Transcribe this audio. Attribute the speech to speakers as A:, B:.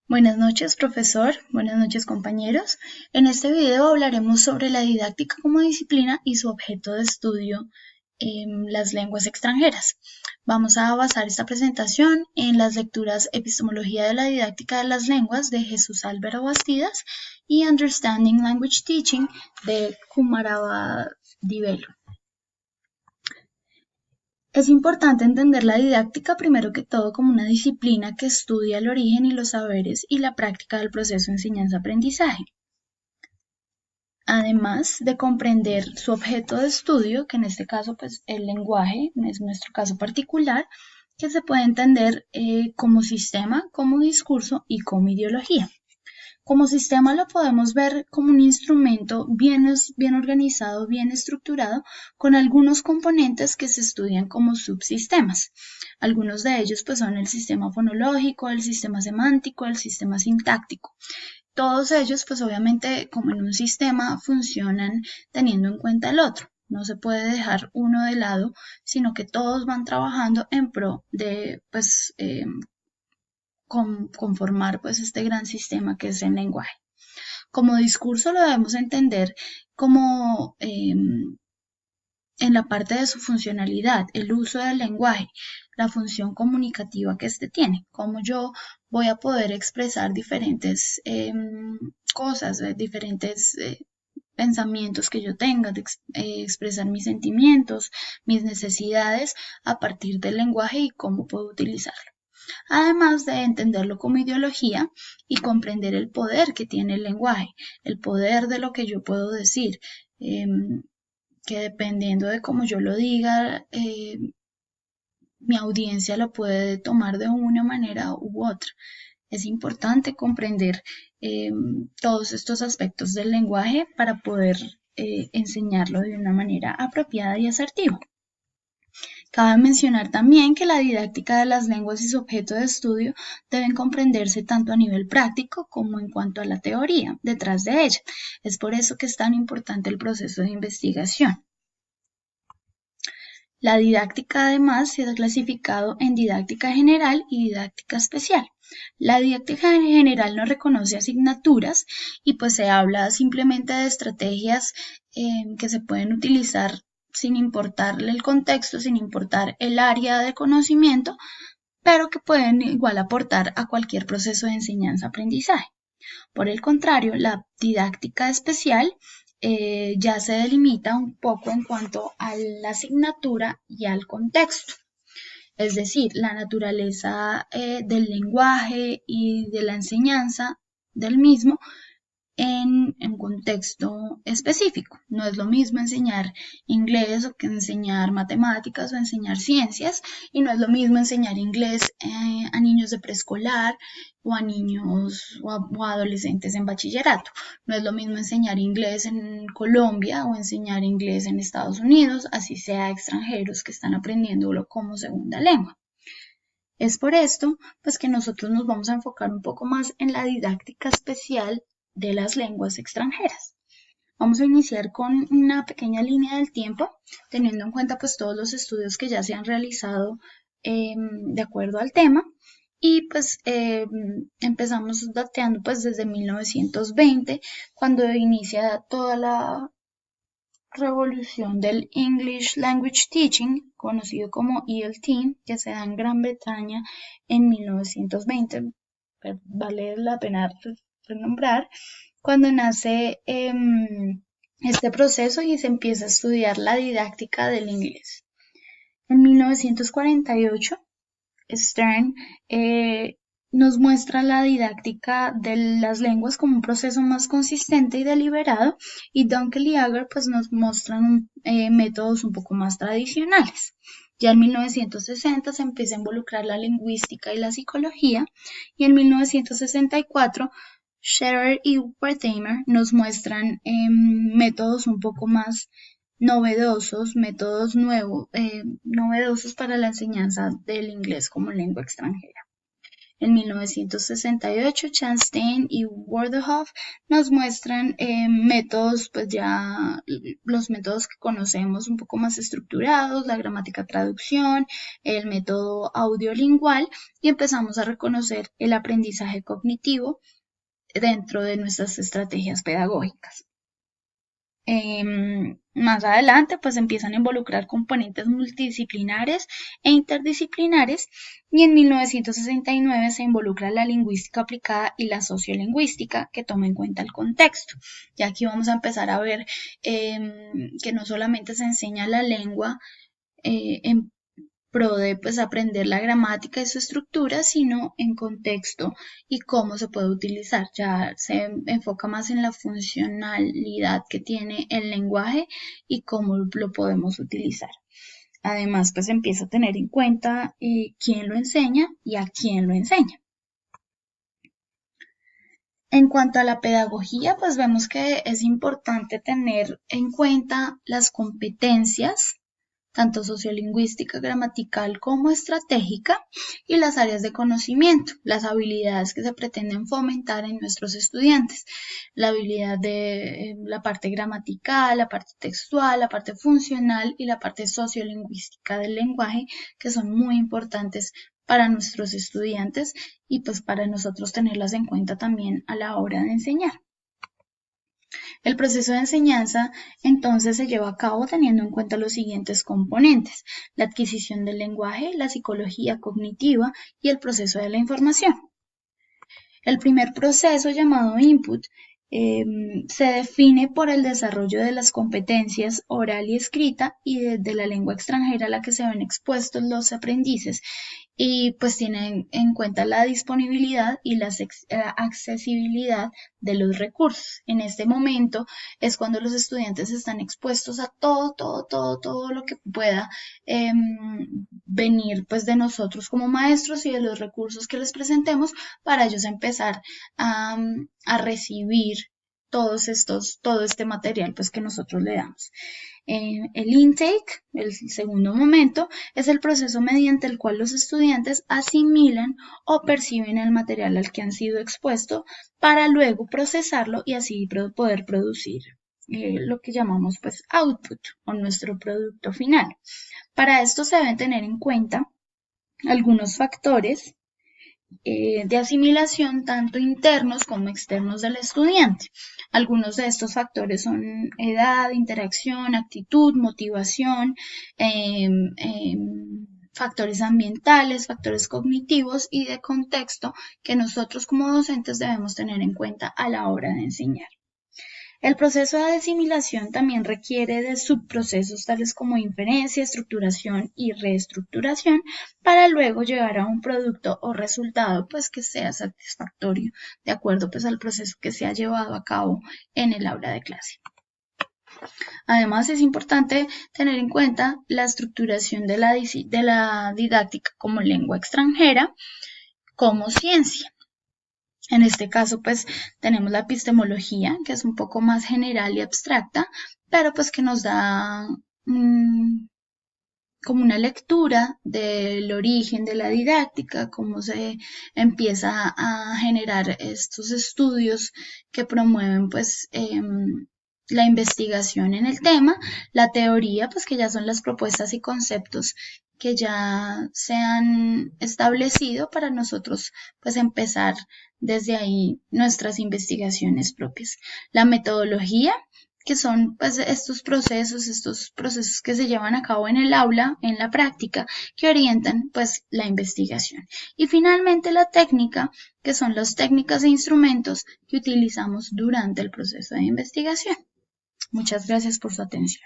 A: Buenas noches, profesor. Buenas noches, compañeros. En este video hablaremos sobre la didáctica como disciplina y su objeto de estudio en las lenguas extranjeras. Vamos a basar esta presentación en las lecturas Epistemología de la didáctica de las lenguas de Jesús Álvaro Bastidas y Understanding Language Teaching de Kumarava Divelo. Es importante entender la didáctica primero que todo como una disciplina que estudia el origen y los saberes y la práctica del proceso de enseñanza-aprendizaje. Además de comprender su objeto de estudio, que en este caso pues el lenguaje es nuestro caso particular, que se puede entender como sistema, como discurso y como ideología. Como sistema lo podemos ver como un instrumento bien organizado, bien estructurado, con algunos componentes que se estudian como subsistemas. Algunos de ellos pues son el sistema fonológico, el sistema semántico, el sistema sintáctico. Todos ellos pues obviamente como en un sistema funcionan teniendo en cuenta el otro. No se puede dejar uno de lado, sino que todos van trabajando en pro de pues conformar pues este gran sistema que es el lenguaje. Como discurso lo debemos entender como en la parte de su funcionalidad, el uso del lenguaje, la función comunicativa que éste tiene, cómo yo voy a poder expresar diferentes cosas, diferentes pensamientos que yo tenga, expresar mis sentimientos, mis necesidades a partir del lenguaje y cómo puedo utilizarlo. Además de entenderlo como ideología y comprender el poder que tiene el lenguaje, el poder de lo que yo puedo decir, que dependiendo de cómo yo lo diga, mi audiencia lo puede tomar de una manera u otra. Es importante comprender todos estos aspectos del lenguaje para poder enseñarlo de una manera apropiada y asertiva. Cabe mencionar también que la didáctica de las lenguas y su objeto de estudio deben comprenderse tanto a nivel práctico como en cuanto a la teoría detrás de ella. Es por eso que es tan importante el proceso de investigación. La didáctica además se ha clasificado en didáctica general y didáctica especial. La didáctica general no reconoce asignaturas y pues se habla simplemente de estrategias que se pueden utilizar sin importarle el contexto, sin importar el área de conocimiento, pero que pueden igual aportar a cualquier proceso de enseñanza-aprendizaje. Por el contrario, la didáctica especial ya se delimita un poco en cuanto a la asignatura y al contexto. Es decir, la naturaleza del lenguaje y de la enseñanza del mismo en un contexto específico. No es lo mismo enseñar inglés o que enseñar matemáticas o enseñar ciencias, y no es lo mismo enseñar inglés a niños de preescolar o a niños o a adolescentes en bachillerato. No es lo mismo enseñar inglés en Colombia o enseñar inglés en Estados Unidos, así sea extranjeros que están aprendiéndolo como segunda lengua. Es por esto, pues que nosotros nos vamos a enfocar un poco más en la didáctica especial de las lenguas extranjeras. Vamos a iniciar con una pequeña línea del tiempo, teniendo en cuenta pues todos los estudios que ya se han realizado de acuerdo al tema. Y pues empezamos dateando pues desde 1920, cuando inicia toda la revolución del English Language Teaching, conocido como ELT, que se da en Gran Bretaña en 1920. Vale la pena renombrar, cuando nace este proceso y se empieza a estudiar la didáctica del inglés. En 1948, Stern nos muestra la didáctica de las lenguas como un proceso más consistente y deliberado, y Dunkel y Agar pues nos muestran métodos un poco más tradicionales. Ya en 1960 se empieza a involucrar la lingüística y la psicología, y en 1964 Scherer y Wertheimer nos muestran métodos un poco más novedosos, métodos novedosos para la enseñanza del inglés como lengua extranjera. En 1968, Chastain y Wardehoff nos muestran métodos, pues ya los métodos que conocemos un poco más estructurados, la gramática traducción, el método audiolingual, y empezamos a reconocer el aprendizaje cognitivo dentro de nuestras estrategias pedagógicas. Más adelante, pues empiezan a involucrar componentes multidisciplinares e interdisciplinares, y en 1969 se involucra la lingüística aplicada y la sociolingüística, que toma en cuenta el contexto. Y aquí vamos a empezar a ver que no solamente se enseña la lengua en pro de pues aprender la gramática y su estructura, sino en contexto y cómo se puede utilizar. Ya se enfoca más en la funcionalidad que tiene el lenguaje y cómo lo podemos utilizar. Además, pues empieza a tener en cuenta quién lo enseña y a quién lo enseña. En cuanto a la pedagogía, pues vemos que es importante tener en cuenta las competencias tanto sociolingüística, gramatical como estratégica, y las áreas de conocimiento, las habilidades que se pretenden fomentar en nuestros estudiantes, la habilidad de la parte gramatical, la parte textual, la parte funcional y la parte sociolingüística del lenguaje, que son muy importantes para nuestros estudiantes y pues para nosotros tenerlas en cuenta también a la hora de enseñar. El proceso de enseñanza entonces se lleva a cabo teniendo en cuenta los siguientes componentes: la adquisición del lenguaje, la psicología cognitiva y el proceso de la información. El primer proceso, llamado input, se define por el desarrollo de las competencias oral y escrita y de la lengua extranjera a la que se ven expuestos los aprendices, y pues tienen en cuenta la disponibilidad y la accesibilidad de los recursos. En este momento es cuando los estudiantes están expuestos a todo lo que pueda venir pues de nosotros como maestros y de los recursos que les presentemos para ellos empezar a recibir todo este material pues que nosotros le damos. El intake, el segundo momento, es el proceso mediante el cual los estudiantes asimilan o perciben el material al que han sido expuestos para luego procesarlo y así poder producir lo que llamamos pues output o nuestro producto final. Para esto se deben tener en cuenta algunos factores de asimilación tanto internos como externos del estudiante. Algunos de estos factores son edad, interacción, actitud, motivación, factores ambientales, factores cognitivos y de contexto que nosotros como docentes debemos tener en cuenta a la hora de enseñar. El proceso de asimilación también requiere de subprocesos tales como inferencia, estructuración y reestructuración para luego llegar a un producto o resultado pues que sea satisfactorio de acuerdo pues al proceso que se ha llevado a cabo en el aula de clase. Además, es importante tener en cuenta la estructuración de la didáctica como lengua extranjera, como ciencia. En este caso, pues tenemos la epistemología, que es un poco más general y abstracta, pero pues que nos da como una lectura del origen de la didáctica, cómo se empieza a generar estos estudios que promueven pues la investigación en el tema, la teoría, pues que ya son las propuestas y conceptos que ya se han establecido para nosotros pues empezar desde ahí nuestras investigaciones propias. La metodología, que son pues estos procesos que se llevan a cabo en el aula, en la práctica, que orientan pues la investigación. Y finalmente la técnica, que son las técnicas e instrumentos que utilizamos durante el proceso de investigación. Muchas gracias por su atención.